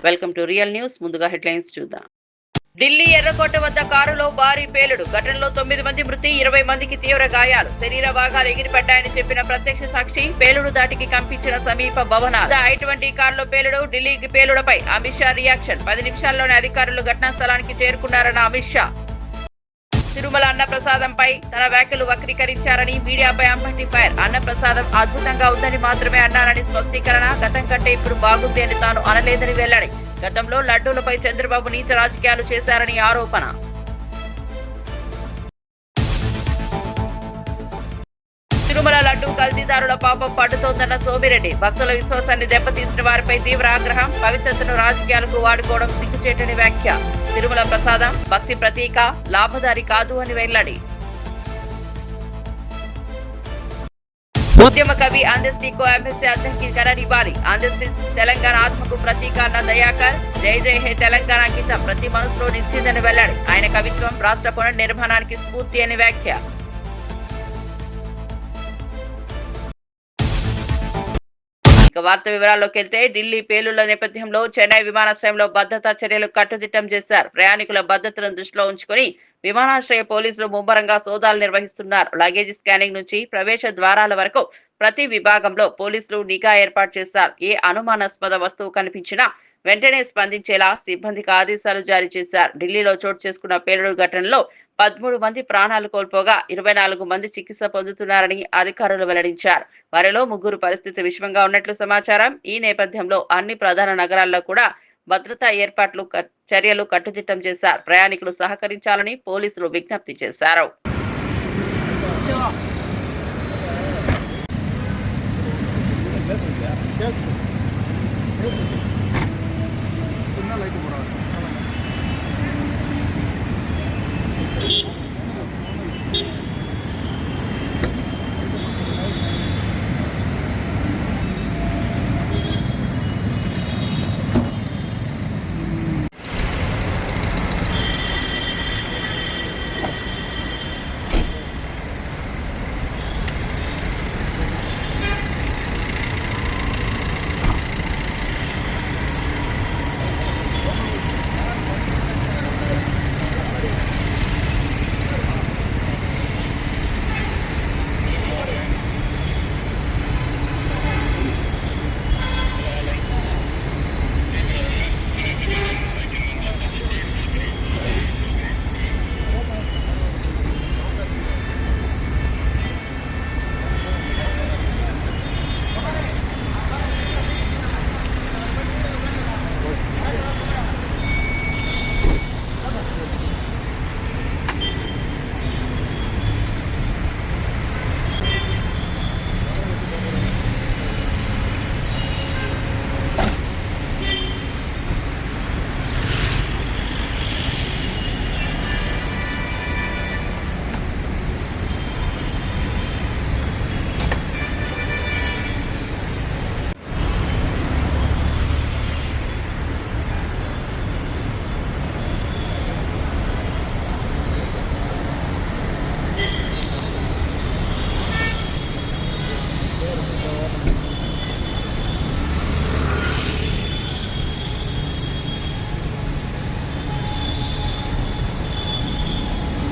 Welcome to real news. ముందుగా headlines చూద్దాం. ఢిల్లీ ఎర్రకోట వద్ద కారులో భారీ పేలుడు. ఘటనలో 9 మంది మృతి, 20 మందికి తీవ్ర గాయాలు. శరీర భాగాలు ఎగిరిపడ్డాయని చెప్పిన ప్రత్యక్ష సాక్షి. పేలుడు దాటికి కంపించిన సమీప భవనాలు. I-20 కారులో పేలుడు. ఢిల్లీకి పేలుడుపై అమిత్ షా రియాక్షన్. 10 నిమిషాల్లోనే అధికారులు ఘటనా స్థలానికి చేరుకున్నారన్న అమిత్ షా. తిరుమల అన్నప్రసాదంపై తన వ్యాఖ్యలు వక్రీకరించారని మీడియాపై అంబటి ఫైర్. అన్నప్రసాదం అద్భుతంగా ఉందని మాత్రమే అన్నారని స్పష్టీకరణ. గతం కంటే ఇప్పుడు బాగుంది అని తాను అనలేదని వెల్లడి. గతంలో లడ్డూలపై చంద్రబాబు నీచ రాజకీయాలు చేశారని ఆరోపణ. తిరుమల లడ్డూ కల్తీదారుల పాపం పడుతోందన్న సోమిరెడ్డి. భక్తుల విశ్వాసాన్ని దెబ్బతీసిన వారిపై తీవ్ర ఆగ్రహం. పవిత్రతను రాజకీయాలకు వాడుకోవడం సిగ్గుచేటని వ్యాఖ్య. తిరుమల ప్రసాదం భక్తి ప్రతీక, లాభదారి కాదు అని వెల్లడి. ఉద్యమ కవి అందెస్టీకు ఎంఎస్సీ అధ్యక్షుడికి ఘననివ్వాలి. అందెస్టీ తెలంగాణ ఆత్మకు ప్రతీక అన్న దయాకర్. జై జై హే తెలంగాణ గీతం ప్రతి మనసులో నిలిచిందని వెల్లడి. ఆయన కవిత్వం రాష్ట్ర పునర్నిర్మాణానికి స్ఫూర్తి అని వ్యాఖ్య. వార్త వివరాల్లోకి వెళ్తే, ఢిల్లీ పేలుళ్ల నేపథ్యంలో చెన్నై విమానాశ్రయంలో భద్రతా చర్యలు కట్టుదిట్టం చేశారు. ప్రయాణికుల భద్రతను దృష్టిలో ఉంచుకుని విమానాశ్రయ పోలీసులు ముమ్మరంగా సోదాలు నిర్వహిస్తున్నారు. లగేజ్ స్కానింగ్ నుంచి ప్రవేశ ద్వారాల వరకు ప్రతి విభాగంలో పోలీసులు నిఘా ఏర్పాటు చేశారు. ఏ అనుమానాస్పద వస్తువు కనిపించినా వెంటనే స్పందించేలా సిబ్బందికి ఆదేశాలు జారీ చేశారు. ఢిల్లీలో చోటు చేసుకున్న పేలుడు ఘటనలో 13 మంది ప్రాణాలు కోల్పోగా 24 మంది చికిత్స పొందుతున్నారని అధికారులు వెల్లడించారు. వారిలో 3 పరిస్థితి విషమంగా ఉన్నట్లు సమాచారం. ఈ నేపథ్యంలో అన్ని ప్రధాన నగరాల్లో కూడా భద్రతా చర్యలు కట్టుదిట్టం చేశారు. ప్రయాణికులు సహకరించాలని పోలీసులు విజ్ఞప్తి చేశారు.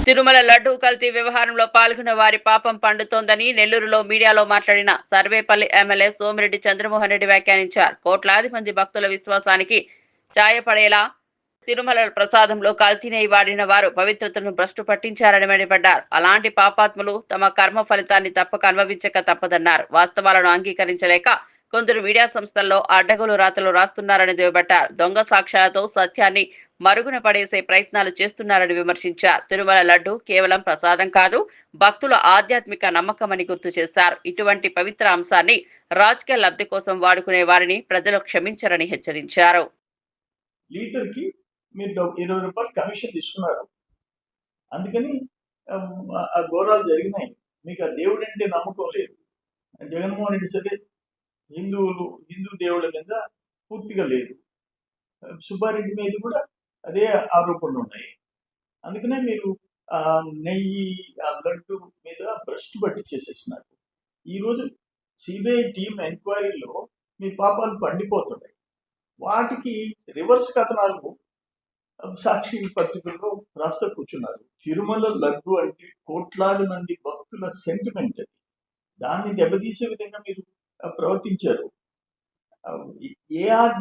తిరుమల లడ్డూ కల్తీ వ్యవహారంలో పాల్గొన్న వారి పాపం పండుతోందని నెల్లూరులో మీడియాలో మాట్లాడిన సర్వేపల్లి ఎమ్మెల్యే సోమిరెడ్డి చంద్రమోహన్ రెడ్డి వ్యాఖ్యానించారు. కోట్లాది మంది భక్తుల విశ్వాసానికి ఛాయపడేలా తిరుమల ప్రసాదంలో కల్తీని వాడిన వారు పవిత్రతను భ్రష్టు పట్టించారని మండిపడ్డారు. అలాంటి పాపాత్ములు తమ కర్మ ఫలితాన్ని తప్పక అనుభవించక తప్పదన్నారు. వాస్తవాలను అంగీకరించలేక కొందరు మీడియా సంస్థల్లో అడ్డగోలు రాతలు రాస్తున్నారని దుయ్యబట్టారు. దొంగ సాక్ష్యాలతో సత్యాన్ని మరుగున పడేసే ప్రయత్నాలు చేస్తున్నారని విమర్శించారు. తిరుమల లడ్డు కేవలం ప్రసాదం కాదు, భక్తుల ఆధ్యాత్మిక నమ్మకమని గుర్తు చేశారు. ఇటువంటి పవిత్ర అంశాన్ని రాజకీయ లబ్ధి కోసం వాడుకునే వారిని ప్రజలు క్షమించరని హెచ్చరించారు. లీటర్కి మీరు 20 రూపాయలు కమిషన్ తీసుకున్నారు, అందుకని ఆ ఘోరాలు జరిగినాయి. మీకు ఆ దేవుడు అంటే నమ్మకం లేదు. జగన్మోహన్ రెడ్డి సరే హిందూ దేవుళ్ళ మీద పూర్తిగా లేదు. సుబ్బారెడ్డి మీద కూడా అదే ఆరోపణలు ఉన్నాయి. అందుకనే మీరు ఆ నెయ్యి ఆ లడ్డు మీద భ్రష్టు పట్టించేసేసినారు. ఈరోజు సిబిఐ టీం ఎంక్వైరీలో మీ పాపాలు పండిపోతున్నాయి. వాటికి రివర్స్ కథనాలు సాక్షి పత్రికల్లో రాస్తా కూర్చున్నారు. తిరుమల లడ్డు అంటే కోట్లాది మంది భక్తుల సెంటిమెంట్, అది దాన్ని దెబ్బతీసే విధంగా మీరు ప్రవర్తించారు. ఏఆర్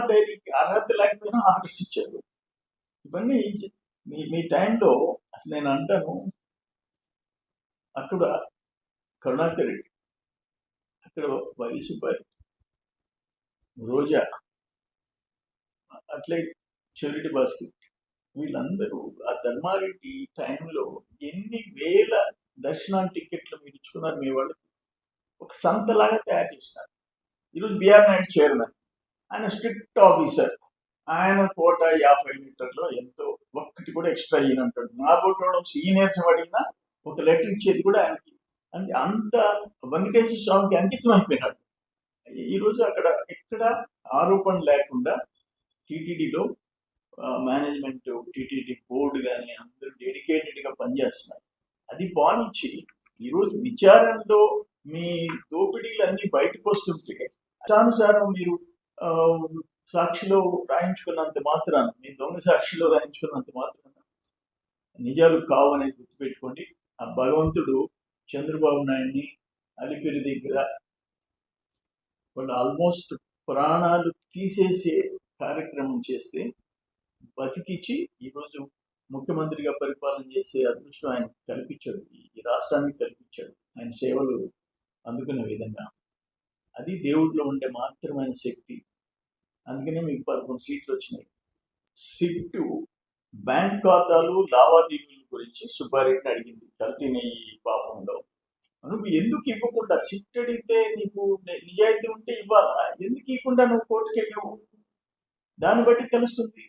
డైరీకి అర్హత లేకపోయినా ఆర్డర్స్ ఇచ్చారు. ఇవన్నీ మీ టైంలో అసలు నేను అంటాను, అక్కడ కరుణాకర్ రెడ్డి, అక్కడ వైవి సుబ్బారెడ్డి, రోజా, అట్లే చెవిరెడ్డి భాస్కర్, వీళ్ళందరూ ఆ ధర్మారెడ్డి టైంలో ఎన్ని వేల దర్శనాల టికెట్లు మీరు ఇచ్చుకున్నారు. మీ వాళ్ళు ఒక సంతలాగా తయారు చేసినారు. ఈరోజు బిఆర్ నాయుడు చైర్మన్, ఆయన స్ట్రిక్ట్ ఆఫీసర్, ఆయన కోట 50 లీటర్లో ఎంతో ఒక్కటి కూడా ఎక్స్ట్రా ఇయ్యనంటాడు. నా బోటోడం సీనియర్స్ అడిగినా ఒక లెటర్ ఇచ్చేది కూడా ఆయనకి. అంటే అంత వెంకటేశ్వర స్వామికి అంకితం అయిపోయినాడు. ఈరోజు అక్కడ ఎక్కడ ఆరోపణ లేకుండా టీటీడీలో మేనేజ్మెంట్, టీటీడీ బోర్డు కానీ అందరూ డెడికేటెడ్గా పనిచేస్తున్నారు. అది బాగుంచి ఈరోజు విచారణలో మీ దోపిడీలన్నీ బయటకు వస్తుంటే ఇష్టానుసారం మీరు సాక్షిలో రాయించుకున్నంత మాత్రాన, మీ దొంగ సాక్షిలో రాయించుకున్నంత మాత్రాన నిజాలు కావు అనేది గుర్తుపెట్టుకోండి. ఆ భగవంతుడు చంద్రబాబు నాయుడిని అలిపిరి దగ్గర వాళ్ళు ఆల్మోస్ట్ ప్రాణాలు తీసేసే కార్యక్రమం చేస్తే బతికిచ్చి ఈరోజు ముఖ్యమంత్రిగా పరిపాలన చేసే అదృష్టం ఆయన కల్పించాడు, ఈ రాష్ట్రానికి కల్పించాడు. ఆయన సేవలు అందుకునే విధంగా అది దేవుడిలో ఉండే మాత్రమైన శక్తి. అందుకనే మీకు 11 సీట్లు వచ్చినాయి. సిట్టు బ్యాంక్ ఖాతాలు లావాదేవీల గురించి సుబ్బారెడ్డిని అడిగింది కల్తీని పాపంలో. నువ్వు ఎందుకు ఇవ్వకుండా, సిట్ అడిగితే నీకు నిజాయితీ ఉంటే ఇవ్వాలా, ఎందుకు ఇవ్వకుండా నువ్వు కోర్టుకి వెళ్ళావు? దాన్ని బట్టి తెలుస్తుంది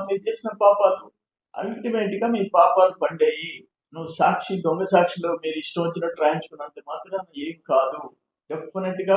మీరు చేసిన పాపాలు. అల్టిమేట్ గా మీ పాపాలు పండాయి. నువ్వు సాక్షి, దొంగ సాక్షిలో మీరు ఇష్టం వచ్చినట్టు రాయించుకున్నంత మాత్రం ఏం కాదు, డెఫినెట్ గా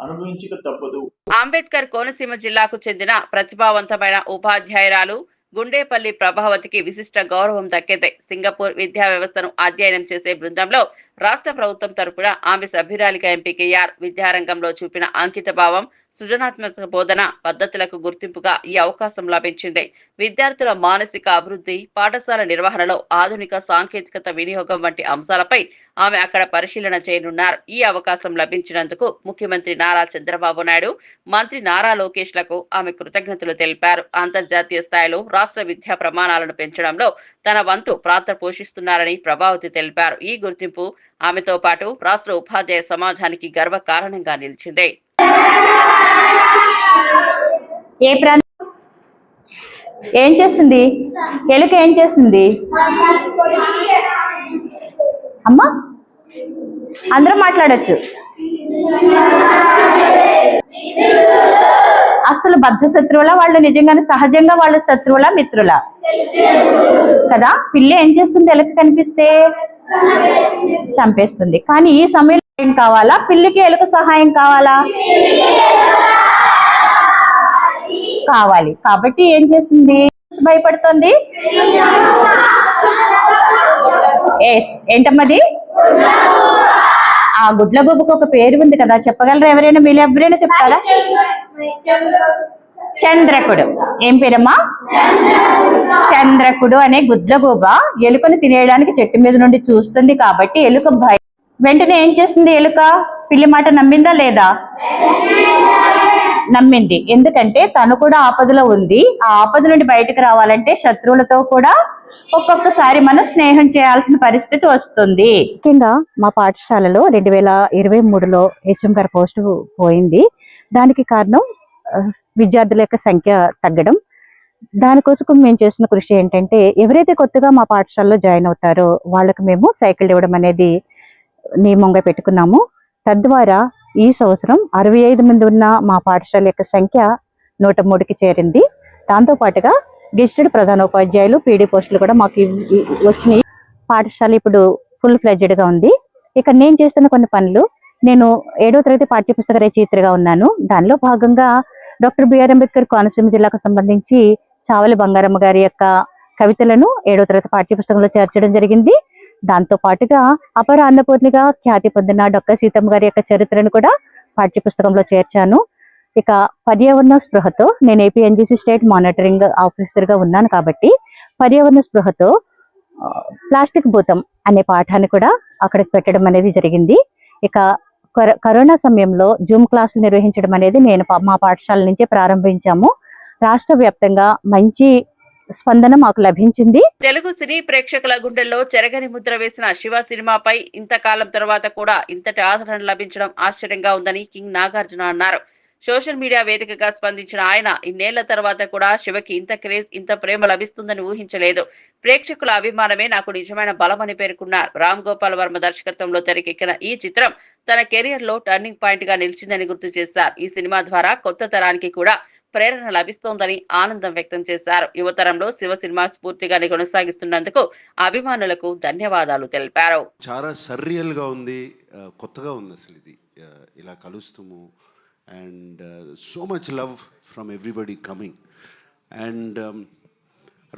అనుభవించక తప్పదు. అంబేద్కర్ కోనసీమ జిల్లాకు చెందిన ప్రతిభావంతమైన ఉపాధ్యాయురాలు గుండేపల్లి ప్రభావతికి విశిష్ట గౌరవం దక్కింది. సింగపూర్ విద్యా వ్యవస్థను అధ్యయనం చేసే బృందంలో రాష్ట్ర ప్రభుత్వం తరపున ఆమె సభ్యురాలిగా ఎంపికయ్యారు. విద్యారంగంలో చూపిన అంకిత భావం, సృజనాత్మక బోధన పద్ధతులకు గుర్తింపుగా ఈ అవకాశం లభించింది. విద్యార్థుల మానసిక అభివృద్ధి, పాఠశాల నిర్వహణలో ఆధునిక సాంకేతికత వినియోగం వంటి అంశాలపై ఆమె అక్కడ పరిశీలన చేయనున్నారు. ఈ అవకాశం లభించినందుకు ముఖ్యమంత్రి నారా చంద్రబాబు నాయుడు, మంత్రి నారా లోకేష్ లకు ఆమె కృతజ్ఞతలు తెలిపారు. అంతర్జాతీయ స్థాయిలో రాష్ట్ర విద్యా ప్రమాణాలను పెంచడంలో తన వంతు పాత్ర పోషిస్తున్నారని ప్రభావతి తెలిపారు. ఈ గుర్తింపు ఆమెతో పాటు రాష్ట్ర ఉపాధ్యాయ సమాజానికి గర్వకారణంగా నిలిచింది. ఏం చేస్తుంది ఎలుక? ఏం చేస్తుంది అమ్మా? అందరూ మాట్లాడచ్చు. అసలు బద్ధ శత్రువులా వాళ్ళు? నిజంగానే సహజంగా వాళ్ళు శత్రువులా మిత్రులా కదా? పిల్ల ఏం చేస్తుంది? ఎలుక కనిపిస్తే చంపేస్తుంది. కానీ ఈ సమయంలో ఏం కావాలా? పిల్లికి ఎలుక సహాయం కావాలా? కావాలి. కాబట్టి ఏం చేసింది? భయపడుతుంది. ఏంటమ్మది? ఆ గుడ్లగూబకు ఒక పేరు ఉంది కదా, చెప్పగలరా ఎవరైనా? మీరు ఎవరైనా చెప్తారా? చంద్రకుడు. ఏం పేరమ్మా? చంద్రకుడు అనే గుడ్లగూబ ఎలుకను తినేయడానికి చెట్టు మీద నుండి చూస్తుంది. కాబట్టి ఎలుక వెంటనే ఏం చేస్తుంది? ఎలుక పిల్లి మాట నమ్మిందా లేదా? నమ్మింది. ఎందుకంటే తను కూడా ఆపదలో ఉంది. ఆ ఆపద నుండి బయటకు రావాలంటే శత్రువులతో కూడా ఒక్కొక్కసారి మనం స్నేహం చేయాల్సిన పరిస్థితి వస్తుంది. ముఖ్యంగా మా పాఠశాలలో 2023లో హెచ్ఎం గారి పోస్టు పోయింది. దానికి కారణం విద్యార్థుల యొక్క సంఖ్య తగ్గడం. దానికోసం మేము చేసిన కృషి ఏంటంటే, ఎవరైతే కొత్తగా మా పాఠశాలలో జాయిన్ అవుతారో వాళ్ళకి మేము సైకిల్ ఇవ్వడం అనేది నియమంగా పెట్టుకున్నాము. తద్వారా ఈ సంవత్సరం 65 మంది ఉన్న మా పాఠశాల యొక్క సంఖ్య 103కి చేరింది. దాంతో పాటుగా గెజిటెడ్ ప్రధానోపాధ్యాయులు, పీడీ పోస్టులు కూడా మాకు వచ్చినాయి. పాఠశాల ఇప్పుడు ఫుల్ ఫ్లెడ్జెడ్గా ఉంది. ఇక్కడ నేను చేస్తున్న కొన్ని పనులు, నేను 7వ తరగతి పాఠ్యపుస్తక రచయిత్రిగా ఉన్నాను. దానిలో భాగంగా డాక్టర్ బిఆర్ అంబేద్కర్ కోనసీమ జిల్లాకు సంబంధించి చావలి బంగారమ్మ గారి యొక్క కవితలను 7వ తరగతి పాఠ్యపుస్తకంలో చేర్చడం జరిగింది. దాంతో పాటుగా అపర అన్నపూర్ణిగా ఖ్యాతి పొందిన డొక్క సీతమ్మ గారి యొక్క చరిత్రను కూడా పాఠ్యపుస్తకంలో చేర్చాను. ఇక పర్యావరణ స్పృహతో నేను ఏపీఎన్జీసీ స్టేట్ మానిటరింగ్ ఆఫీసర్గా ఉన్నాను కాబట్టి పర్యావరణ స్పృహతో ప్లాస్టిక్ భూతం అనే పాఠాన్ని కూడా అక్కడికి పెట్టడం అనేది జరిగింది. ఇక కరోనా సమయంలో జూమ్ క్లాసులు నిర్వహించడం అనేది మా పాఠశాల నుంచే ప్రారంభించాము. రాష్ట్ర వ్యాప్తంగా మంచి స్పందన మాకు లభించింది. తెలుగు సినీ ప్రేక్షకుల గుండెల్లో చెరగని ముద్ర వేసిన శివ సినిమాపై ఇంతకాలం తర్వాత కూడా ఇంతటి ఆదరణ లభించడం ఆశ్చర్యంగా ఉందని కింగ్ నాగార్జున అన్నారు. సోషల్ మీడియా వేదికగా స్పందించిన ఆయన ఇన్నేళ్ల తర్వాత కూడా శివకి ఇంత క్రేజ్, ఇంత ప్రేమ లభిస్తుందని ఊహించలేదు. ప్రేక్షకుల అభిమానమే నాకు నిజమైన బలమని పేర్కొన్నారు. రామ్ గోపాల్ వర్మ దర్శకత్వంలో తెరకెక్కిన ఈ చిత్రం తన కెరియర్ లో టర్నింగ్ పాయింట్ గా నిలిచిందని గుర్తు చేశారు. ఈ సినిమా ద్వారా కొత్త తరానికి కూడా ప్రేరణ లభిస్తోందని ఆనందం వ్యక్తం చేశారు. యువతరంలో శివ సినిమా స్ఫూర్తిగా కొనసాగిస్తున్నందుకు అభిమానులకు ధన్యవాదాలు తెలిపారు. చాలా సర్రియల్ గా ఉంది, కొత్తగా ఉంది అసలు ఇది ఇలా కలుస్తాము. And so much love from everybody coming. And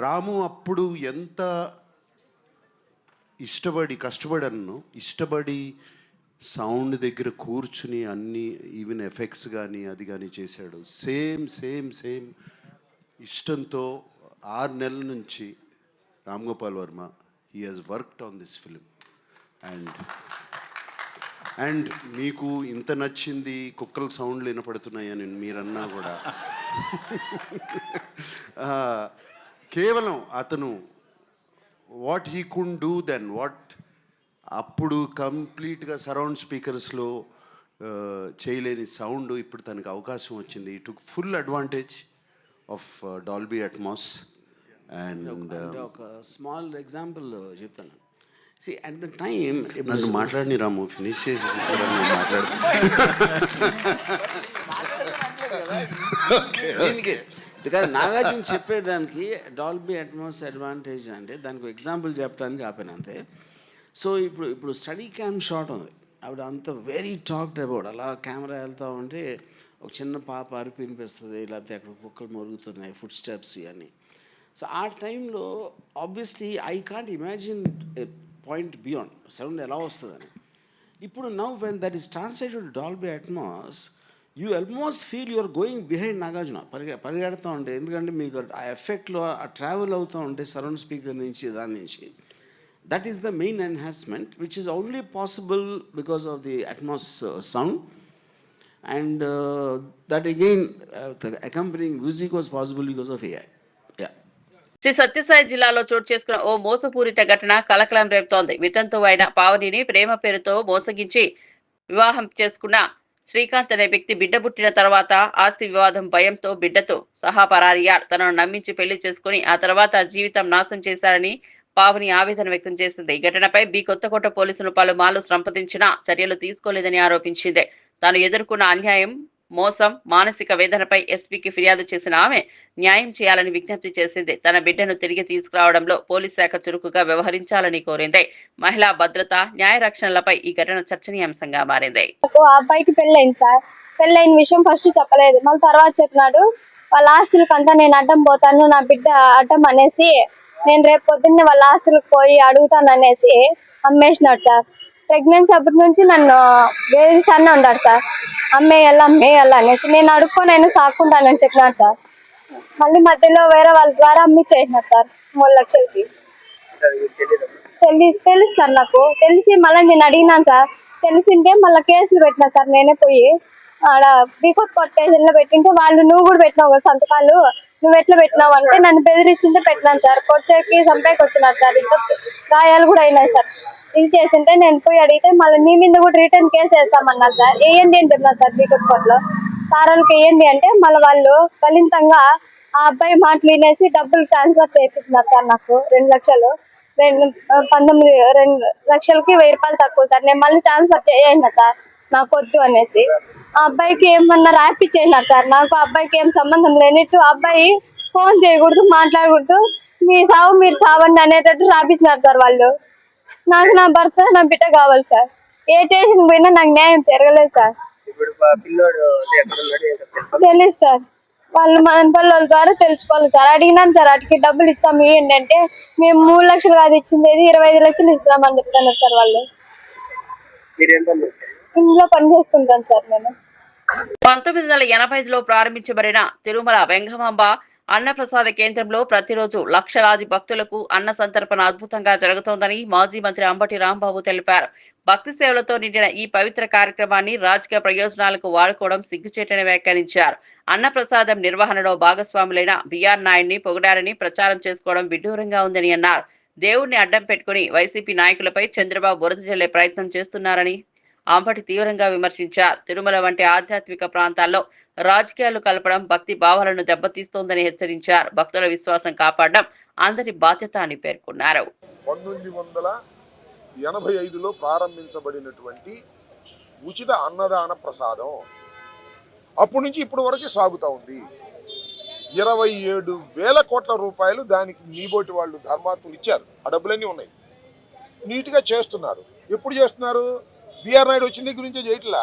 Ramu అప్పుడు ఎంత కష్టపడి సౌండ్ దగ్గర కూర్చుని అన్ని ఈవెన్ ఎఫెక్ట్స్ కానీ అది కానీ చేశాడు. సేమ్ ఇష్టంతో 6 నెలల నుంచి Ram Gopal Varma he has worked on this film. And మీకు ఇంత నచ్చింది, కుక్కల సౌండ్లు వినపడుతున్నాయని మీరన్నా కూడా కేవలం అతను what he could do then అప్పుడు కంప్లీట్గా సరౌండ్ స్పీకర్స్లో చేయలేని సౌండ్ ఇప్పుడు తనకు అవకాశం వచ్చింది. He took full advantage of Dolby Atmos. And ఒక స్మాల్ ఎగ్జాంపుల్ చెప్తాను. సి అట్ ద టైమ్ నన్ను మాట్లాడిని రాము, ఫినిష్ చేసి బికాజ్ నాగార్జున చెప్పేదానికి డాల్బీ అట్మాస్ అడ్వాంటేజ్ అంటే దానికి ఎగ్జాంపుల్ చెప్పడానికి ఆపాను అంతే. సో ఇప్పుడు స్టడీ క్యామ్ షాట్ ఉంది, ఆవిడ అంత వెరీ టాక్డ్ అబౌట్. అలా కెమెరా వెళ్తూ ఉంటే ఒక చిన్న పాప అరిపి వినిపిస్తుంది, లేకపోతే అక్కడ కుక్కలు మొరుగుతున్నాయి, ఫుడ్ స్టెప్స్ ఇవన్నీ. సో ఆ టైంలో obviously I can't imagine point beyond sound ఎలా వస్తుందని. ఇప్పుడు now when that is translated Dolby Atmos you almost feel you're going behind Nagarjuna. పరిగెడుతూ ఉంటే, ఎందుకంటే మీకు ఆ ఎఫెక్ట్లో ఆ ట్రావెల్ అవుతూ ఉంటే సరౌండ్ స్పీకర్ నుంచి దాని నుంచి. That is the main enhancement, which is only possible because of the Atmos sound, and that again the accompanying music was possible because of AI. Yeah. Shri Sathya Sai జిల్లాలో చోటు చేసుకున్న ఓ మోసపూరిత ఘటన కలకలం రేపుతోంది. వితంతు అయిన పావనిని ప్రేమ పేరుతో మోసగించి వివాహం చేసుకున్న శ్రీకాంత్ అనే వ్యక్తి బిడ్డ పుట్టిన తర్వాత ఆస్తి వివాదం భయంతో బిడ్డతో సహా పరారయ్యారు. తనను నమ్మించి పెళ్లి చేసుకుని ఆ తర్వాత జీవితం నాశనం చేశారని పావని ఆవేదన వ్యక్తం చేసింది. ఈ ఘటనపై కొత్తకోట పోలీసులు పలుమార్లు సంప్రదించినా చర్యలు తీసుకోలేదని ఆరోపించింది. తాను ఎదుర్కొన్న అన్యాయం, మోసం, మానసిక వేదనపై ఎస్పీకి ఫిర్యాదు చేసిన ఆమె న్యాయం చేయాలని విజ్ఞప్తి చేసింది. తన బిడ్డను తిరిగి తీసుకురావడంలో పోలీస్ శాఖ చురుకుగా వ్యవహరించాలని కోరింది. మహిళా భద్రత, న్యాయ రక్షణలపై ఈ ఘటన చర్చనీయాంశంగా మారింది. అబ్బాయికి పెళ్ళైంది సార్. పెళ్ళైన విషయం ఫస్ట్ చెప్పలేదు, మళ్ళీ తర్వాత చెప్పినాడు. వాళ్ళ ఆస్తులకంతా నేను అడ్డం పోతాను, నా బిడ్డ అడ్డం అనేసి నేను రేపు పొద్దున్నే వాళ్ళ ఆస్తులకు పోయి అడుగుతాను అనేసి అమ్మేసినాడు సార్. ప్రెగ్నెన్సీ అప్పటి నుంచి నన్ను వేధిస్తానే ఉన్నాడు సార్. అమ్మేయాల అనేసి నేను అడుక్కోనైనా సాకుంటానని చెప్పినాడు సార్. మళ్ళీ మధ్యలో వేరే వాళ్ళ ద్వారా అమ్మిచ్చేసినాడు సార్ 3 లక్షలకి. తెలుసు సార్, నాకు తెలిసి మళ్ళీ నేను అడిగినాను సార్. తెలిసింటే మళ్ళీ కేసులు పెట్టినా సార్. నేనే పోయి ఆడ బీకోత్ కోర్ట్ స్టేషన్ లో పెట్టింటే వాళ్ళు నువ్వు కూడా పెట్టినావు కదా సంతకాలు, నువ్వు ఎట్లా పెట్టినావు అంటే నన్ను బెదిరించింటే పెట్టినాను సార్. కొచ్చేకి చంపేకి వచ్చినారు సార్. ఇంకా గాయాలు కూడా అయినాయి సార్. ఇది చేసింటే నేను పోయి అడిగితే మళ్ళీ నీ మీద కూడా రిటర్న్ కేసు వేస్తామన్నారు సార్. వేయండి అని చెప్పినారు సార్ బీకోత్ కోర్ట్ లో. సార్ వాళ్ళకి వేయండి అంటే మళ్ళీ వాళ్ళు ఫలితంగా ఆ అబ్బాయి మాటలు వినేసి డబ్బులు ట్రాన్స్ఫర్ చేయించినారు సార్. నాకు 2 లక్షలు 2 లక్షలకి 1000 రూపాయలు తక్కువ సార్. నేను మళ్ళీ ట్రాన్స్ఫర్ చేయండి సార్ నాకు వద్దు అనేసి. ఆ అబ్బాయికి ఏమన్నా రాపిచ్చేసినారు సార్. నాకు ఆ అబ్బాయికి ఏం సంబంధం లేనట్టు, ఆ అబ్బాయి ఫోన్ చేయకూడదు, మాట్లాడకూడదు, మీ సావు మీరు సావండి అనేటట్టు రాపించినారు సార్ వాళ్ళు. నాకు నా భర్త, నా బిడ్డ కావాలి సార్. ఏ స్టేషన్ పోయినా నాకు న్యాయం జరగలేదు సార్. తెలుసు సార్, వాళ్ళు మన వాళ్ళ ద్వారా తెలుసుకోవాలి సార్. అడిగినాను సార్, వాటికి డబ్బులు ఇస్తాము ఏంటంటే మేము 3 లక్షలు కాదు ఇచ్చింది, 25 లక్షలు ఇస్తున్నామని చెప్తున్నారు సార్ వాళ్ళు. ఇంట్లో పని చేసుకుంటాను సార్ నేను. 1985లో ప్రారంభించబడిన తిరుమల వెంగమాంబ అన్నప్రసాద కేంద్రంలో ప్రతిరోజు లక్షలాది భక్తులకు అన్న సంతర్పణ అద్భుతంగా జరుగుతోందని మాజీ మంత్రి అంబటి రాంబాబు తెలిపారు. భక్తి సేవలతో నిండిన ఈ పవిత్ర కార్యక్రమాన్ని రాజకీయ ప్రయోజనాలకు వాడుకోవడం సిగ్గుచేటని వ్యాఖ్యానించారు. అన్నప్రసాదం నిర్వహణలో భాగస్వాములైన బిఆర్ నాయుడిని పొగిడారని ప్రచారం చేసుకోవడం విడ్డూరంగా ఉందని అన్నారు. దేవుణ్ణి అడ్డం పెట్టుకుని వైసీపీ నాయకులపై చంద్రబాబు బురద జల్లే ప్రయత్నం చేస్తున్నారని అంబటి తీవ్రంగా విమర్శించారు. తిరుమల వంటి ఆధ్యాత్మిక ప్రాంతాల్లో రాజకీయాలు కలపడం భక్తి భావాలను దెబ్బతీస్తోందని హెచ్చరించారు. భక్తుల విశ్వాసం కాపాడడం అందరి బాధ్యత అని పేర్కొన్నారు. 1985లో ప్రారంభించబడినటువంటి ఉచిత అన్నదాన ప్రసాదం అప్పటి నుంచి ఇప్పటి వరకు సాగుతూ ఉంది. 27,000 కోట్ల రూపాయలు దానికి మీబోటి వాళ్ళు ధర్మాత్ములు ఇచ్చారు. ఆ డబ్బులన్నీ ఉన్నాయి, నీట్గా చేస్తున్నారు. ఎప్పుడు చేస్తున్నారు? బిఆర్ నాయుడు వచ్చిన దగ్గర నుంచే చేయట్లా,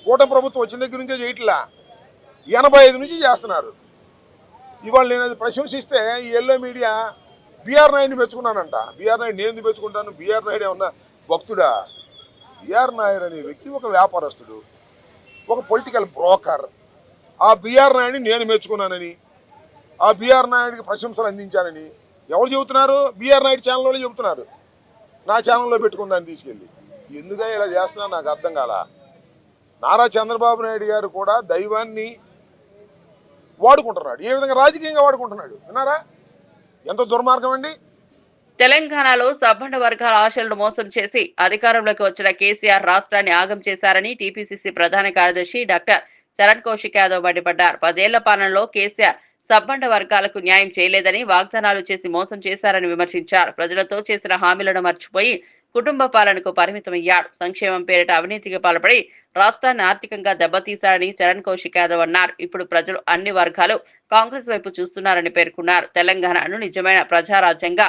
కూటమి ప్రభుత్వం వచ్చిన దగ్గర నుంచే చేయట్లా, 85 నుంచి చేస్తున్నారు. ఇవాళ నేను అది ప్రశంసిస్తే ఈ ఎల్లో మీడియా బిఆర్ నాయుడిని మెచ్చుకున్నానంట. బిఆర్ నాయుడు నేను మెచ్చుకుంటాను? బిఆర్ నాయుడు ఏమన్నా భక్తుడా? బిఆర్ నాయుడు అనే వ్యక్తి ఒక వ్యాపారస్తుడు, ఒక పొలిటికల్ బ్రోకర్. ఆ బిఆర్ నాయుడిని నేను మెచ్చుకున్నానని, ఆ బిఆర్ నాయుడికి ప్రశంసలు అందించానని ఎవరు చెబుతున్నారు? బిఆర్ నాయుడు ఛానల్లో చెబుతున్నారు. నా ఛానల్లో పెట్టుకున్నాను తీసుకెళ్ళి. ఎందుకని ఇలా చేస్తున్నా నాకు అర్థం కాల. నారా చంద్రబాబు నాయుడు గారు కూడా దైవాన్ని వాడుకుంటున్నాడు. ఏ విధంగా రాజకీయంగా వాడుకుంటున్నాడు విన్నారా? ఎంత దుర్మార్గం అండి. తెలంగాణలో సబ్బండ వర్గాల ఆశలను మోసం చేసి అధికారంలోకి వచ్చిన కేసీఆర్ రాష్ట్రాన్ని ఆగం చేశారని టీపీసీసీ ప్రధాన కార్యదర్శి డాక్టర్ చరణ్ కౌశిక్ యాదవ్ మండిపడ్డారు. 10 ఏళ్ల పాలనలో కేసీఆర్ సబ్బండ వర్గాలకు న్యాయం చేయలేదని, వాగ్దానాలు చేసి మోసం చేశారని విమర్శించారు. ప్రజలతో చేసిన హామీలను మర్చిపోయి కుటుంబ పాలనకు పరిమితమయ్యాడు. సంక్షేమం పేరిట అవినీతికి పాల్పడి రాష్ట్రాన్ని ఆర్థికంగా దెబ్బతీశారని చరణ్ కౌశిక్ యాదవ్ అన్నారు. ఇప్పుడు ప్రజలు అన్ని వర్గాలు కాంగ్రెస్ వైపు చూస్తున్నారని పేర్కొన్నారు. తెలంగాణను నిజమైన ప్రజారాజ్యంగా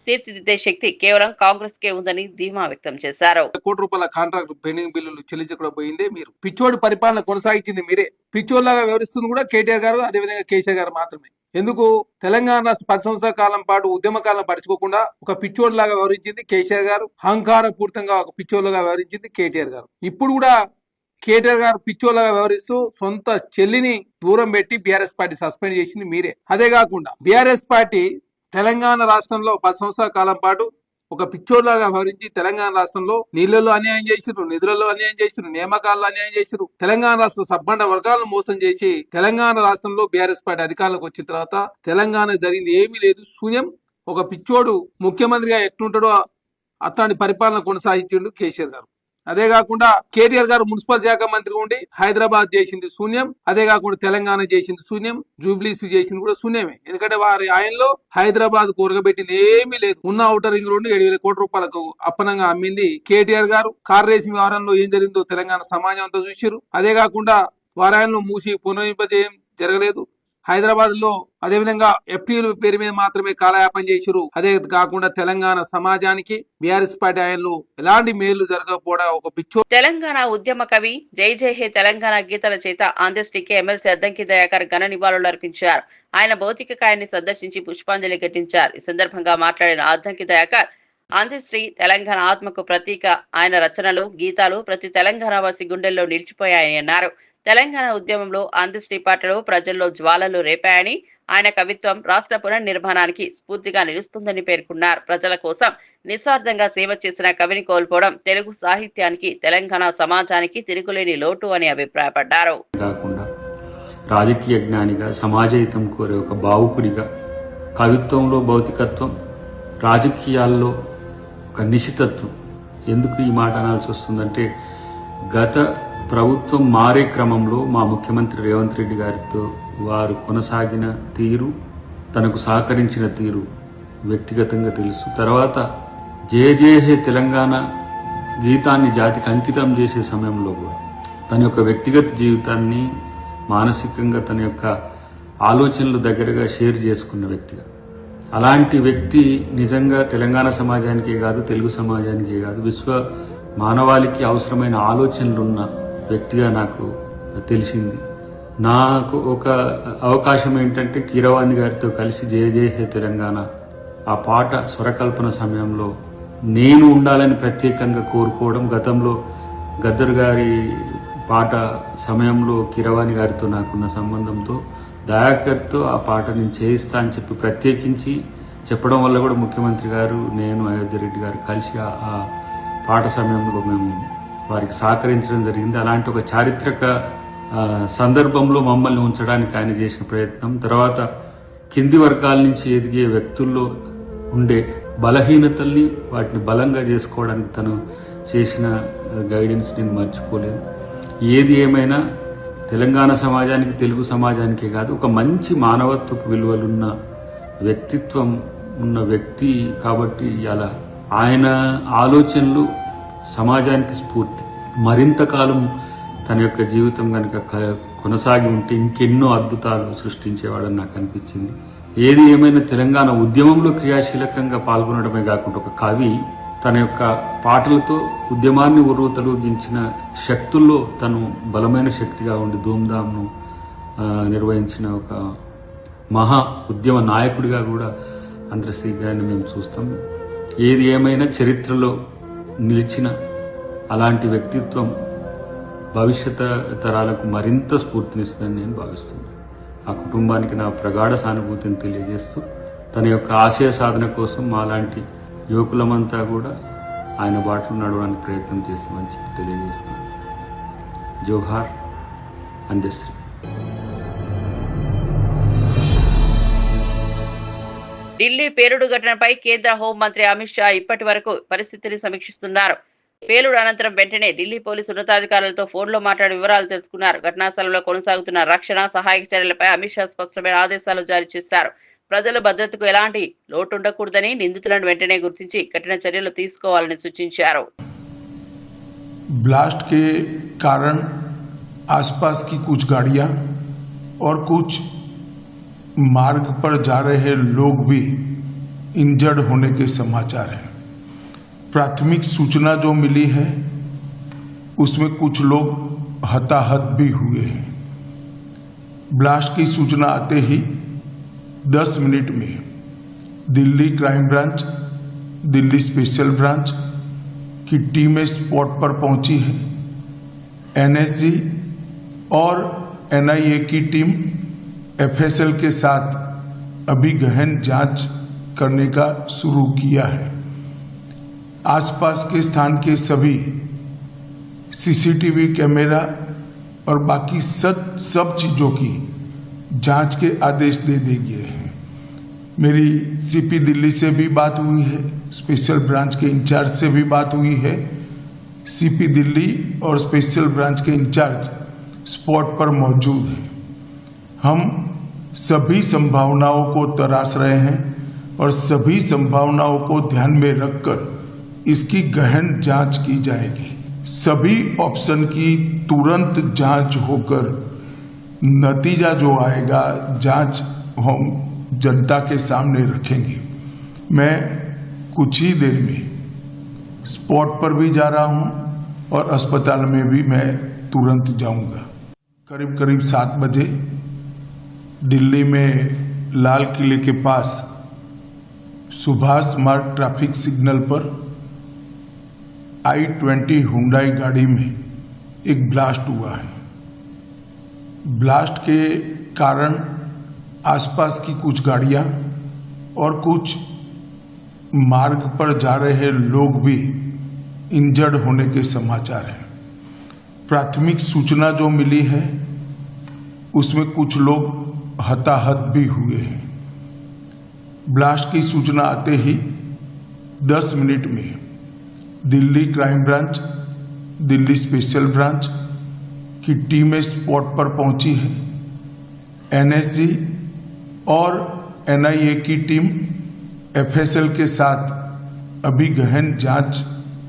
తీర్చిదిద్దే శక్తి కేవలం కాంగ్రెస్ కే ఉందని ధీమా వ్యక్తం చేశారు. కోటి రూపాయల కాంట్రాక్ట్ పెండింగ్ బిల్లులు చెల్లించకుండా పోయిందే మీరు. పిచ్చోడి పరిపాలన కొనసాగించింది మీరే. పిచ్చోళ్ళగా వ్యవహరిస్తుంది కూడా కేటీఆర్ గారు, అదేవిధంగా కేసీఆర్ గారు మాత్రమే. ఎందుకు? తెలంగాణ రాష్ట్ర 10 సంవత్సరాల కాలం పాటు ఉద్యమ కాలం పడుచుకోకుండా ఒక పిచ్చోడిలాగా వ్యవహరించింది కేసీఆర్ గారు. అహంకారపూరితంగా ఒక పిచ్చోళ్ళగా వ్యవహరించింది కేటీఆర్ గారు. ఇప్పుడు కూడా కేటీఆర్ గారు పిచ్చోళ్ళగా వ్యవహరిస్తూ సొంత చెల్లిని దూరం పెట్టి బీఆర్ఎస్ పార్టీ సస్పెండ్ చేసింది మీరే. అదే కాకుండా బీఆర్ఎస్ పార్టీ తెలంగాణ రాష్ట్రంలో 10 సంవత్సరాల కాలం పాటు ఒక పిచ్చోడ్లాగా వ్యవహరించి తెలంగాణ రాష్ట్రంలో నీళ్లలో అన్యాయం చేసిరు, నిధులలో అన్యాయం చేసిరు, నియామకాల్లో అన్యాయం చేసిరు. తెలంగాణ రాష్ట్రం సబ్బండ వర్గాలను మోసం చేసి తెలంగాణ రాష్ట్రంలో బీఆర్ఎస్ పార్టీ అధికారంలోకి వచ్చిన తర్వాత తెలంగాణ జరిగింది ఏమీ లేదు, శూన్యం. ఒక పిచ్చోడు ముఖ్యమంత్రిగా ఎట్లుంటాడో అట్లాంటి పరిపాలన కొనసాగించిండు కేసీఆర్ గారు. అదే కాకుండా కేటీఆర్ గారు మున్సిపల్ శాఖ మంత్రి ఉండి హైదరాబాద్ చేసింది శూన్యం. అదే కాకుండా తెలంగాణ చేసింది శూన్యం, జూబ్లీస్ చేసింది కూడా శూన్యమే. ఎందుకంటే వారి ఆయనలో హైదరాబాద్ కూరగబెట్టింది ఏమీ లేదు. ఉన్న ఔటర్ రింగ్ రోడ్డు 7,000 కోట్ల రూపాయలకు అప్పనంగా అమ్మింది కేటీఆర్ గారు. కార్ రేసింగ్ వ్యవహారంలో ఏం జరిగిందో తెలంగాణ సమాజం అంతా చూసిరు. అదే కాకుండా వారాయనలో మూసి పునరుద్ధరింపజేయం జరగలేదు. హైదరాబాద్ లో అదేవిధంగా ఎఫ్టీల పేరు మీద మాత్రమే కాలయాపన చేసిరు. అదే కాకుండా తెలంగాణ సమాజానికి బీఆర్ఎస్ పార్టీ ఆయనలో ఎలాంటి మేలు జరగకపోవడం ఒక పిచ్చో. తెలంగాణ ఉద్యమ కవి జై జై హే తెలంగాణ గీతల చేత అంత్యష్టికి ఎమ్మెల్సీ అద్దంకి దయాకర్ ఘన నివాళులు అర్పించారు. ఆయన భౌతిక కాయాన్ని సందర్శించి పుష్పాంజలి ఘటించారు. ఈ సందర్భంగా మాట్లాడిన అద్దంకి దయాకర్ అంత్యశ్రీ తెలంగాణ ఆత్మకు ప్రతీక. ఆయన రచనలు, గీతాలు ప్రతి తెలంగాణ వాసి గుండెల్లో నిలిచిపోయాయని అన్నారు. తెలంగాణ ఉద్యమంలో అంత్యశ్రీ పాటలు ప్రజల్లో జ్వాలలు రేపాయని, ఆయన కవిత్వం రాష్ట్ర పునర్నిర్మాణానికి స్ఫూర్తిగా నిలుస్తుందని పేర్కొన్నారు. ప్రజల కోసం నిస్వార్థంగా సేవ చేసిన కవిని కోల్పోవడం తెలుగు సాహిత్యానికి, తెలంగాణ సమాజానికి తిరుగులేని లోటు అని అభిప్రాయపడ్డారు. కాకుండా రాజకీయ జ్ఞానిగా, సమాజహితం కోరే ఒక భావుకుడిగా, కవిత్వంలో భౌతికత్వం, రాజకీయాల్లో ఒక నిశితత్వం. ఎందుకు ఈ మాట అనాల్సి వస్తుందంటే, గత ప్రభుత్వం మారే క్రమంలో మా ముఖ్యమంత్రి రేవంత్ రెడ్డి గారితో వారు కొనసాగిన తీరు, తనకు సహకరించిన తీరు వ్యక్తిగతంగా తెలుసు. తర్వాత జయ జయ హే తెలంగాణ గీతాన్ని జాతికి అంకితం చేసే సమయంలో కూడా తన యొక్క వ్యక్తిగత జీవితాన్ని, మానసికంగా తన యొక్క ఆలోచనలు దగ్గరగా షేర్ చేసుకున్న వ్యక్తిగా, అలాంటి వ్యక్తి నిజంగా తెలంగాణ సమాజానికే కాదు, తెలుగు సమాజానికే కాదు, విశ్వ మానవాళికి అవసరమైన ఆలోచనలున్న వ్యక్తిగా నాకు తెలిసింది. నాకు ఒక అవకాశం ఏంటంటే కీరవాణి గారితో కలిసి జయ జయ హే తెలంగాణ ఆ పాట స్వరకల్పన సమయంలో నేను ఉండాలని ప్రత్యేకంగా కోరుకోవడం. గతంలో గద్దర్ గారి పాట సమయంలో కీరవాణి గారితో నాకున్న సంబంధంతో దయాకర్తో ఆ పాట నేను చేయిస్తా అని చెప్పి ప్రత్యేకించి చెప్పడం వల్ల కూడా ముఖ్యమంత్రి గారు, నేను, అయోధ్య రెడ్డి గారు కలిసి ఆ పాట సమయంలో మేము వారికి సహకరించడం జరిగింది. అలాంటి ఒక చారిత్రక సందర్భంలో మమ్మల్ని ఉంచడానికి ఆయన చేసిన ప్రయత్నం, తర్వాత కింది వర్గాల నుంచి ఎదిగే వ్యక్తుల్లో ఉండే బలహీనతల్ని వాటిని బలంగా చేసుకోవడానికి తను చేసిన గైడెన్స్ నేను మర్చిపోలేదు. ఏది ఏమైనా తెలంగాణ సమాజానికి, తెలుగు సమాజానికే కాదు, ఒక మంచి మానవత్వపు విలువలున్న వ్యక్తిత్వం ఉన్న వ్యక్తి కాబట్టి అలా ఆయన ఆలోచనలు సమాజానికి స్ఫూర్తి. మరింత కాలం తన యొక్క జీవితం కనుక కొనసాగి ఉంటే ఇంకెన్నో అద్భుతాలు సృష్టించేవాడని నాకు అనిపించింది. ఏది ఏమైనా తెలంగాణ ఉద్యమంలో క్రియాశీలకంగా పాల్గొనడమే కాకుండా ఒక కవి తన యొక్క పాటలతో ఉద్యమాన్ని ఉర్రూతలూగించిన శక్తుల్లో తను బలమైన శక్తిగా ఉండి ధూమ్ధామ్ను నిర్వహించిన ఒక మహా ఉద్యమ నాయకుడిగా కూడా అంతర్శ్రీ గారిని మేము చూస్తాం. ఏది ఏమైనా చరిత్రలో నిలిచిన అలాంటి వ్యక్తిత్వం భవిష్యత్ తరాలకు మరింత స్ఫూర్తినిస్తుందని నేను భావిస్తున్నాను. ఆ కుటుంబానికి నా ప్రగాఢ సానుభూతిని తెలియజేస్తూ తన యొక్క ఆశయ సాధన కోసం మాలాంటి యువకులమంతా కూడా ఆయన బాటలో నడవడానికి ప్రయత్నం చేస్తామని చెప్పి తెలియజేస్తున్నాను. జోహార్, అందశ్రీ. ఢిల్లీ పేలుడు ఘటనపై కేంద్ర హోంమంత్రి అమిత్ షా ఇప్పటి వరకు పరిస్థితిని సమీక్షిస్తున్నారు. పేలుడు అనంతరం వెంటనే ఢిల్లీ పోలీసు ఉన్నతాధికారులతో ఫోన్లో మాట్లాడి వివరాలు తెలుసుకున్నారు. ఘటనా స్థలంలో కొనసాగుతున్న రక్షణ, సహాయక చర్యలపై అమిత్ షా స్పష్టమైన ఆదేశాలు జారీ చేశారు. ప్రజల భద్రతకు ఎలాంటి లోటు ఉండకూడదని, నిందితులను వెంటనే గుర్తించి కఠిన చర్యలు తీసుకోవాలని సూచించారు. ब्लास्ट के कारण आसपास की कुछ गाड़ियां और कुछ मार्ग पर जा रहे लोग भी इंजर्ड होने के समाचार हैं। प्राथमिक सूचना जो मिली है उसमें कुछ लोग हताहत भी हुए हैं। ब्लास्ट की सूचना आते ही 10 मिनट में Delhi crime branch, Delhi special branch की टीमें स्पॉट पर पहुंची है। एनएसजी और एनआईए की टीम एफएसएल के साथ अभी गहन जांच करने का शुरू किया है। आसपास के स्थान के सभी सीसीटीवी कैमरा और बाकी सब चीज़ों की जांच के आदेश दे दिए हैं। मेरी सीपी दिल्ली से भी बात हुई है, स्पेशल ब्रांच के इंचार्ज से भी बात हुई है। सीपी दिल्ली और स्पेशल ब्रांच के इंचार्ज स्पॉट पर मौजूद हैं। हम सभी संभावनाओं को तराश रहे हैं और सभी संभावनाओं को ध्यान में रखकर इसकी गहन जांच की जाएगी। सभी ऑप्शन की तुरंत जांच होकर नतीजा जो आएगा जांच हम जनता के सामने रखेंगे। मैं कुछ ही देर में स्पॉट पर भी जा रहा हूं और अस्पताल में भी मैं तुरंत जाऊंगा। करीब 7 बजे दिल्ली में लाल किले के पास सुभाष मार्ग ट्रैफिक सिग्नल पर I-20 हुंडई गाड़ी में एक ब्लास्ट हुआ है। ब्लास्ट के कारण आसपास की कुछ गाड़ियां और कुछ मार्ग पर जा रहे लोग भी इंजर्ड होने के समाचार हैं। प्राथमिक सूचना जो मिली है उसमें कुछ लोग हताहत भी हुए हैं। ब्लास्ट की सूचना आते ही 10 मिनट में Delhi crime branch, Delhi special branch की टीमें स्पॉट पर पहुंची है। एनएसजी और एनआईए की टीम एफएसएल के साथ अभी गहन जांच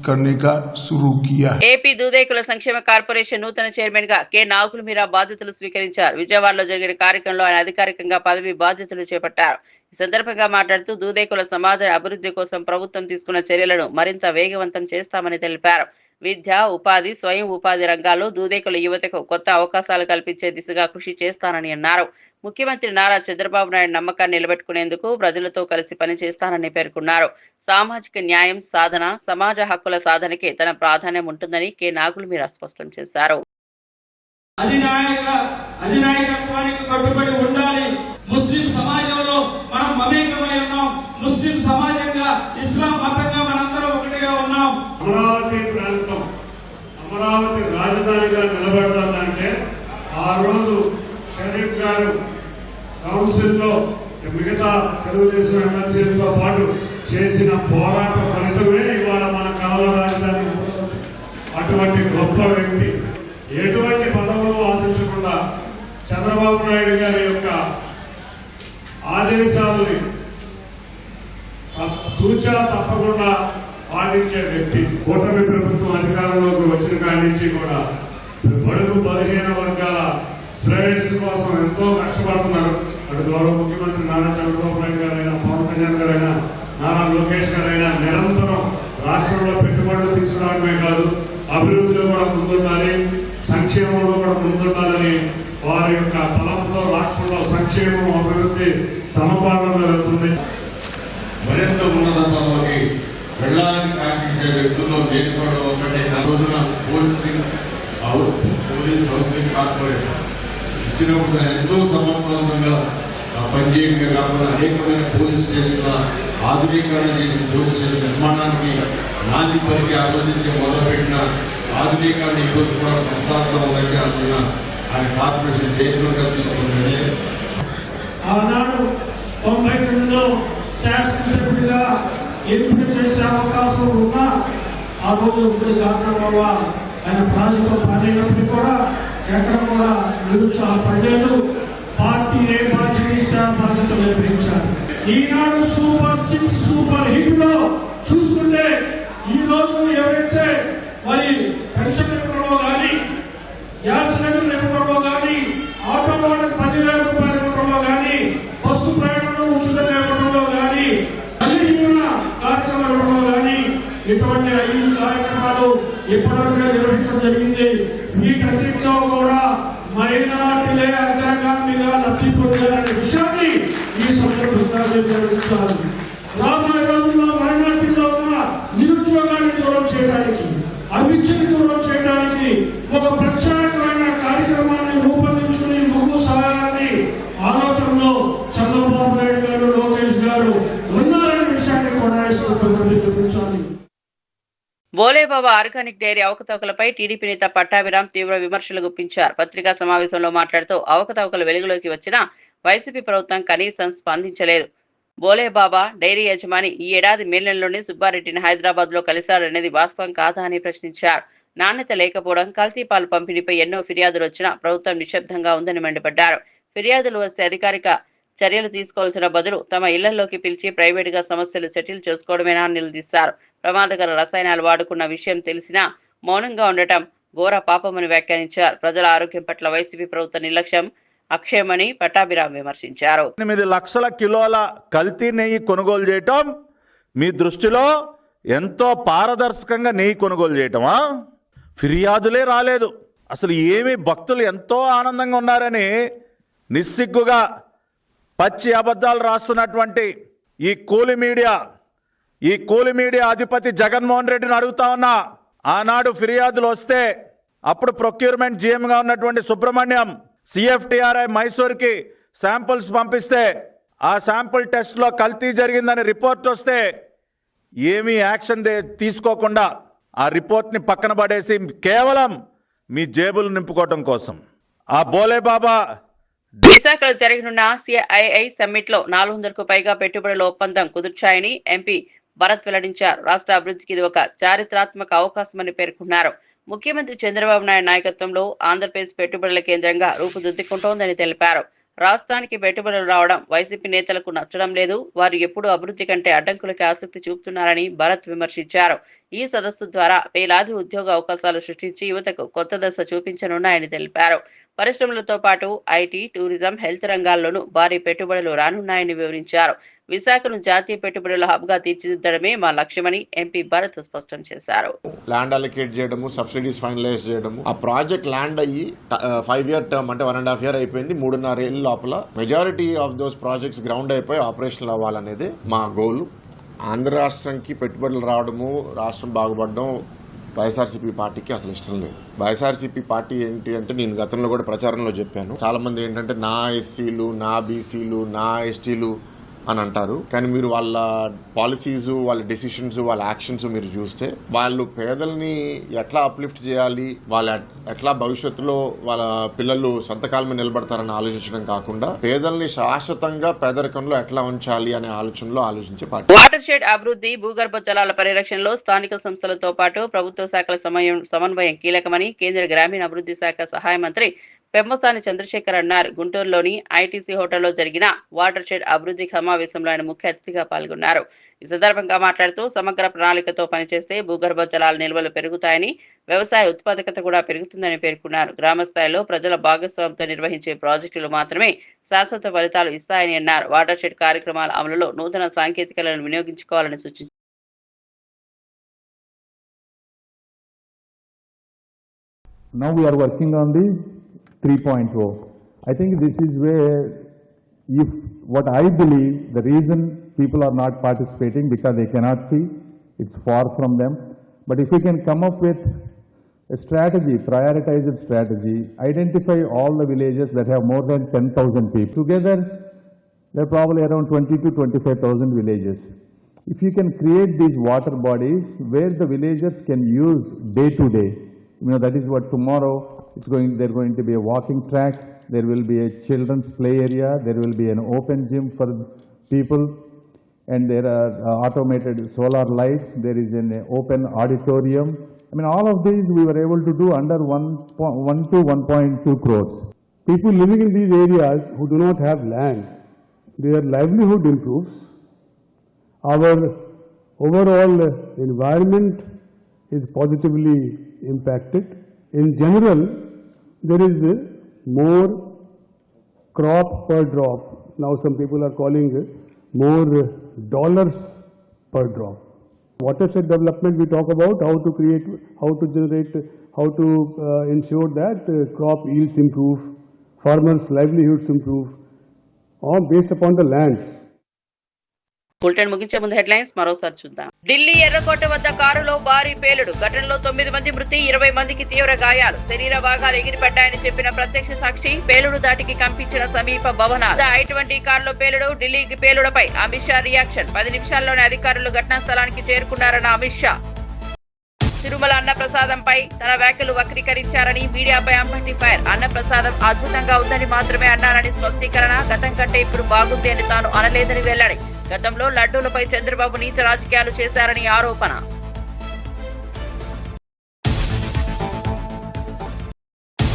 करने का शुरू किया है। ఏపీ దూదేకుల సంక్షేమ కార్పొరేషన్ నూతన చైర్మన్ గా కె నాగుల మీరా బాధ్యతలు స్వీకరించారు. విజయవాడలో జరిగిన కార్యక్రమంలో ఆయన అధికారికంగా పదవి బాధ్యతలు చేపట్టారు. ఈ సందర్భంగా మాట్లాడుతూ దూదేకుల సమాజ అభివృద్ధి కోసం ప్రభుత్వం తీసుకున్న చర్యలను మరింత వేగవంతం చేస్తామని తెలిపారు. విద్య, ఉపాధి, స్వయం ఉపాధి రంగాల్లో దూదేకుల యువతకు కొత్త అవకాశాలు కల్పించే దిశగా కృషి చేస్తానని అన్నారు. ముఖ్యమంత్రి నారా చంద్రబాబు నాయుడు నమ్మకాన్ని నిలబెట్టుకునేందుకు ప్రజలతో కలిసి పనిచేస్తానని పేర్కొన్నారు. సామాజిక న్యాయం సాధన, సమాజ హక్కుల సాధనకే తన ప్రాధాన్యం ఉంటుందని కె నాగుల మీరా స్పష్టం చేశారు. అధినాయకత్వానికి కట్టుబడి ఉండాలి. ముస్లిం సమాజంలో మనం మమేకమై ఉన్నాం. ముస్లిం సమాజంగా ఇస్లాం మతంగా మనందరం ఒకటిగా ఉన్నాం. అమరావతి ప్రాంతం అమరావతి రాజధానిగా నిలబడాలంటే ఆ రోజు షరీఫ్ గారు కౌన్సిల్లో మిగతా తెలుగుదేశం ఎమ్మెల్సీలతో పాటు చేసిన పోరాట ఫలితమే ఇవాళ మన కళల రాజధాని. అటువంటి గొప్ప వ్యక్తి ఎటువంటి పదవులు ఆశించకుండా చంద్రబాబు నాయుడు గారి యొక్క ఆదేశాలని తూచా తప్పకుండా పాటించే వ్యక్తి. కూటమి ప్రభుత్వం అధికారంలోకి వచ్చిన కాడి నుంచి కూడా బడుగు బలహీన వర్గాల శ్రేయస్సు కోసం ఎంతో కష్టపడుతున్నారు. అటు గౌరవ ముఖ్యమంత్రి నారా చంద్రబాబు నాయుడు గారైనా, పవన్ కళ్యాణ్ గారైనా, నారా లోకేష్ గారైనా నిరంతరం రాష్ట్రంలో పెట్టుబడులు తీసుకురావడమే కాదు, అభివృద్ధిలో కూడా ముందుండాలి, సంక్షేమంలో కూడా ముందుండాలని వారి యొక్క బలంతో రాష్ట్రంలో సంక్షేమం అభివృద్ధి సమపాలనలో వెళ్తుంది. మరింత ఉన్నతంలోకి వెళ్ళాలని కాంక్షించే వ్యక్తుల్లో నేను కూడా ఒకటే. ఆ రోజున పోలీస్ హౌసింగ్ కార్పొరేషన్ ఇచ్చినప్పుడు ఎంతో సమర్థవంతంగా పనిచేయడమే కాకుండా అనేకమైన పోలీస్ స్టేషన్ల ఆధునీకరణ చేసి పోలీస్ స్టేషన్ నిర్మాణానికి నాంది పలికి ఆ రోజు నుంచి మొదలుపెట్టిన ఆధునీకరణ ఈరోజు కూడా కొనసాగుతూ ఉందంటే అందున ఆయన కార్పొరేషన్ చేతిలోకి తీసుకుంటుంది. ఆనాడు 99లో శాసనసభ్యుడిగా ఎంపిక చేసే అవకాశం ఉన్నా ఆ రోజు ఇప్పుడు కారణం వల్ల ఆయన ప్రాజెక్టు పాలైనప్పుడు కూడా ఎక్కడ కూడా నిరుత్సాహపడలేదు. పార్టీ ఏ బాధ్యత ఇస్తే ఆ బాధ్యత నిర్వహించారు. ఈనాడు సూపర్ 6 సూపర్ హిట్ లో చూసుకుంటే ఈ రోజు ఎవరైతే మరి పెన్షన్ ఇవ్వడంలో కానీ, గ్యాస్ సిలిండర్ ఇవ్వడంలో కానీ, ఆటో వాళ్ళకి 10,000 రూపాయలు ఇవ్వడంలో కానీ, బస్సు ప్రయాణంలో ఉచితంగా ఇవ్వడంలో కానీ, తల్లి దీవెన కార్యక్రమం ఇవ్వడంలో కానీ ఇటువంటి 5 కార్యక్రమాలు ఇప్పటివరకు నిర్వహించడం జరిగింది. వీటన్నిటిలో కూడా మైనార్టీలే అగ్రగామిగా లబ్ధి పొందారనే విషయాన్ని ఈ సందర్భంగా నిర్వహించాలి. రాబోయే రోజుల్లో మైనార్టీలో ఉన్న నిరుద్యోగాన్ని దూరం చేయడానికి, అవిద్యను దూరం చేయడానికి ఒక ప్రత్యేకమైన కార్యక్రమాన్ని రూపొందించుకుని ముందు సాగాలని ఆలోచనలో చంద్రబాబు నాయుడు గారు, లోకేష్ గారు ఉన్నారనే విషయాన్ని కూడా ఈ సందర్భంగా నిర్వహించాలి. బోలేబాబా ఆర్గానిక్ డైరీ అవకతవకలపై టీడీపీ నేత పట్టాభిరామ్ తీవ్ర విమర్శలు గుప్పించారు. పత్రికా సమావేశంలో మాట్లాడుతూ అవకతవకలు వెలుగులోకి వచ్చినా వైసీపీ ప్రభుత్వం కనీసం స్పందించలేదు. బోలేబాబా డైరీ యజమాని ఈ ఏడాది మే నెలలోనే సుబ్బారెడ్డిని హైదరాబాద్ లో కలిశారనేది వాస్తవం కాదా అని ప్రశ్నించారు. నాణ్యత లేకపోవడం, కల్తీ పాలు పంపిణీపై ఎన్నో ఫిర్యాదులు వచ్చినా ప్రభుత్వం నిశ్శబ్దంగా ఉందని మండిపడ్డారు. ఫిర్యాదులు వస్తే అధికారిక చర్యలు తీసుకోవాల్సిన బదులు తమ ఇళ్లలోకి పిలిచి ప్రైవేటుగా సమస్యలు సెటిల్ చేసుకోవడమేనా అని నిలదీశారు. ప్రమాదకర రసాయనాలు వాడుకున్న విషయం తెలిసినా మౌనంగా ఉండటం ఘోర పాపమని వ్యాఖ్యానించారు. ప్రజల ఆరోగ్యం పట్ల వైసీపీ ప్రభుత్వ నిర్లక్ష్యం అక్షయమని పట్టాభిరామ్ విమర్శించారు. 8 లక్షల కిలోల కల్తీ నెయ్యి కొనుగోలు చేయటం మీ దృష్టిలో ఎంతో పారదర్శకంగా నెయ్యి కొనుగోలు చేయటమా? ఫిర్యాదులే రాలేదు. అసలు ఏమి భక్తులు ఎంతో ఆనందంగా ఉన్నారని నిస్సిగ్గుగా పచ్చి అబద్ధాలు రాస్తున్నటువంటి ఈ కూలి మీడియా అధిపతి జగన్మోహన్ రెడ్డిని అడుగుతా ఉన్నా. ఆనాడు ఫిర్యాదులు వస్తే అప్పుడు ప్రొక్యూర్మెంట్ జీఎంగా ఉన్నటువంటి సుబ్రహ్మణ్యం సిఎఫ్టిఆర్ఐ మైసూర్కి శాంపుల్స్ పంపిస్తే ఆ శాంపుల్ టెస్ట్లో కల్తీ జరిగిందని రిపోర్ట్ వస్తే ఏమీ యాక్షన్ తీసుకోకుండా ఆ రిపోర్ట్ని పక్కన పడేసి కేవలం మీ జేబులు నింపుకోవటం కోసం ఆ బోలేబాబా విశాఖలో జరగనున్న సిఐఐ సమ్మిట్ లో 400కు పైగా పెట్టుబడుల ఒప్పందం కుదుర్చాయని ఎంపీ భరత్ వెల్లడించారు. రాష్ట్ర అభివృద్ధికి ఇది ఒక చారిత్రాత్మక అవకాశమని పేర్కొన్నారు. ముఖ్యమంత్రి చంద్రబాబు నాయుడు నాయకత్వంలో ఆంధ్రప్రదేశ్ పెట్టుబడుల కేంద్రంగా రూపుదిద్దుకుంటోందని తెలిపారు. రాష్ట్రానికి పెట్టుబడులు రావడం వైసీపీ నేతలకు నచ్చడం లేదు. వారు ఎప్పుడూ అభివృద్ధి కంటే అడ్డంకులకి ఆసక్తి చూపుతున్నారని భరత్ విమర్శించారు. ఈ సదస్సు ద్వారా వేలాది ఉద్యోగ అవకాశాలు సృష్టించి యువతకు కొత్త దశ చూపించనున్నాయని తెలిపారు. పరిశ్రమలతో పాటు ఐటీ, టూరిజం, హెల్త్ రంగాల్లోనూ భారీ పెట్టుబడులు రానున్నాయని వివరించారు. విశాఖను జాతీయ పెట్టుబడుల హబ్ గా తీర్చిదిద్దడమే మా లక్ష్యమని ఎంపీ భరత్ స్పష్టం చేశారు. ల్యాండ్ అలొకేట్ చేయడము, సబ్సిడీస్ ఫైనలైజ్ చేయడము, ఆ ప్రాజెక్ట్ ల్యాండ్ అయ్యి 5-year టర్మ్ అంటే 1.5 year అయిపోయింది. 3.5 ఏళ్ళ లోపల majority of those projects ground అయిపోయి ఆపరేషనల్ అవ్వాలనేది మా గోల్. ఆంధ్ర రాష్ట్రంకి పెట్టుబడులు రావడము, రాష్ట్రం బాగుపడడం వైఎస్ఆర్సీపీ పార్టీకి అసలు ఇష్టం లేదు. వైఎస్ఆర్సీపీ పార్టీ ఏంటి అంటే నేను గతంలో కూడా ప్రచారంలో చెప్పాను. చాలా మంది ఏంటంటే నా ఎస్సీలు, నా బీసీలు, నా ఎస్టీలు అని అంటారు. కానీ మీరు వాళ్ళ పాలసీస్, వాళ్ళ డెసిషన్స్, వాళ్ళ యాక్షన్స్ మీరు చూస్తే వాళ్ళు పేదల్ని ఎట్లా అప్లిఫ్ట్ చేయాలి, వాళ్ళ ఎట్లా భవిష్యత్తులో వాళ్ళ పిల్లలు సొంత కాలం మీద నిలబడతారని ఆలోచించడం కాకుండా పేదల్ని శాశ్వతంగా పేదరికంలో ఎట్లా ఉంచాలి అనే ఆలోచనలో ఆలోచించే పార్టీ. వాటర్ షెడ్ అభివృద్ధి, భూగర్భ జలాల పరిరక్షణలో స్థానిక సంస్థలతో పాటు ప్రభుత్వ శాఖల సమన్వయం కీలకమని కేంద్ర గ్రామీణాభివృద్ధి శాఖ సహాయ మంత్రి పెమ్మసాని చంద్రశేఖర్ అన్నారు. గుంటూరులోని ఐటీసీ హోటల్లో జరిగిన వాటర్ షెడ్ అభివృద్ధి సమావేశంలో ఆయన ముఖ్య అతిథిగా పాల్గొన్నారు. ఈ సందర్భంగా మాట్లాడుతూ సమగ్ర ప్రణాళికతో పనిచేస్తే భూగర్భ జలాల నిల్వలు పెరుగుతాయని, వ్యవసాయ ఉత్పాదకత కూడా పెరుగుతుందని పేర్కొన్నారు. గ్రామ స్థాయిలో ప్రజల భాగస్వామ్యంతో నిర్వహించే ప్రాజెక్టులు మాత్రమే శాశ్వత ఫలితాలు ఇస్తాయని అన్నారు. వాటర్ షెడ్ కార్యక్రమాల అమలులో నూతన సాంకేతికలను వినియోగించుకోవాలని సూచించారు. Now we are working on the 3.0. I think this is where, if what I believe, the reason people are not participating because they cannot see, it's far from them. But if we can come up with a strategy, prioritized strategy, identify all the villages that have more than 10,000 people. Together, there are probably around 20 to 25,000 villages. If you can create these water bodies where the villagers can use day to day, that is what tomorrow there's going to be a walking track, there will be a children's play area, there will be an open gym for people, and there are automated solar lights, there is an open auditorium. All of these we were able to do under 1 to 1.2 crores. People living in these areas who do not have land, their livelihood improves. Our overall environment is positively impacted. In general, there is more crop per drop. Now some people are calling more dollars per drop. Watershed development, we talk about how to create, how to generate, how to ensure that crop yields improve, farmers' livelihoods improve, all based upon the lands. Bulletin ముగించే ముందు headlines మరోసారి చూద్దాం. ఢిల్లీ ఎర్రకోట వద్ద కారులో భారీ పేలుడు, ఘటనలో 9 మంది మృతి, 20 మందికి తీవ్ర గాయాలు, శరీర భాగాలు ఎగిరిపడ్డాయని చెప్పిన ప్రత్యక్ష సాక్షి, పేలుడు దాటికి కంపించిన సమీప భవనాలు. I-20 కారులో పేలుడు, ఢిల్లీకి పేలుడుపై అమిత్ షా రియాక్షన్, 10 నిమిషాల్లోనే అధికారులు ఘటనా స్థలానికి చేరుకున్నారన్న అమిత్ షా. తిరుమల అన్నప్రసాదంపై తన వ్యాఖ్యలు వక్రీకరించారని మీడియాపై అంబటి ఫైర్, అన్నప్రసాదం అద్భుతంగా ఉందని మాత్రమే అన్నారని స్పష్టీకరణ, గతం కంటే ఇప్పుడు బాగుంది అని తాను అనలేదని వెల్లడి. గతంలో లడ్డూలపై చంద్రబాబు నీచ రాజకీయాలు చేశారని ఆరోపణ.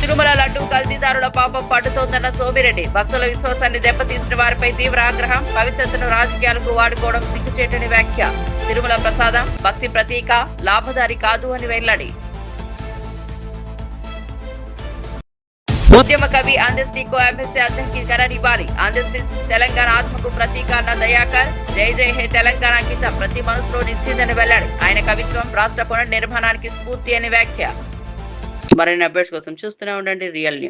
తిరుమల లడ్డూ కల్తీదారుల పాపం పడుతోందన్న సోమిరెడ్డి, భక్తుల విశ్వాసాన్ని దెబ్బతీసిన వారిపై తీవ్ర ఆగ్రహం, పవిత్రతను రాజకీయాలకు వాడుకోవడం సిగ్గుచేటని వ్యాఖ్య. తిరుమల ప్రసాదం భక్తి ప్రతీక, లాభదారి కాదు అని వెల్లడి. ఉద్యమ కవి అందెస్టీకు ఎంఎస్సీ అధ్యక్షీకరణివ్వాలి, అందెస్టీ తెలంగాణ ఆత్మకు ప్రతీక అన్న దయాకర్, జై జై హే తెలంగాణ అంకితం ప్రతి మనసులో నిలిచిందని వెల్లడి. ఆయన కవిత్వం రాష్ట్ర పునర్నిర్మాణానికి స్ఫూర్తి అని వ్యాఖ్య. మరిన్ని అప్డేట్స్ కోసం చూస్తూనే ఉండండి రియల్ న్యూస్.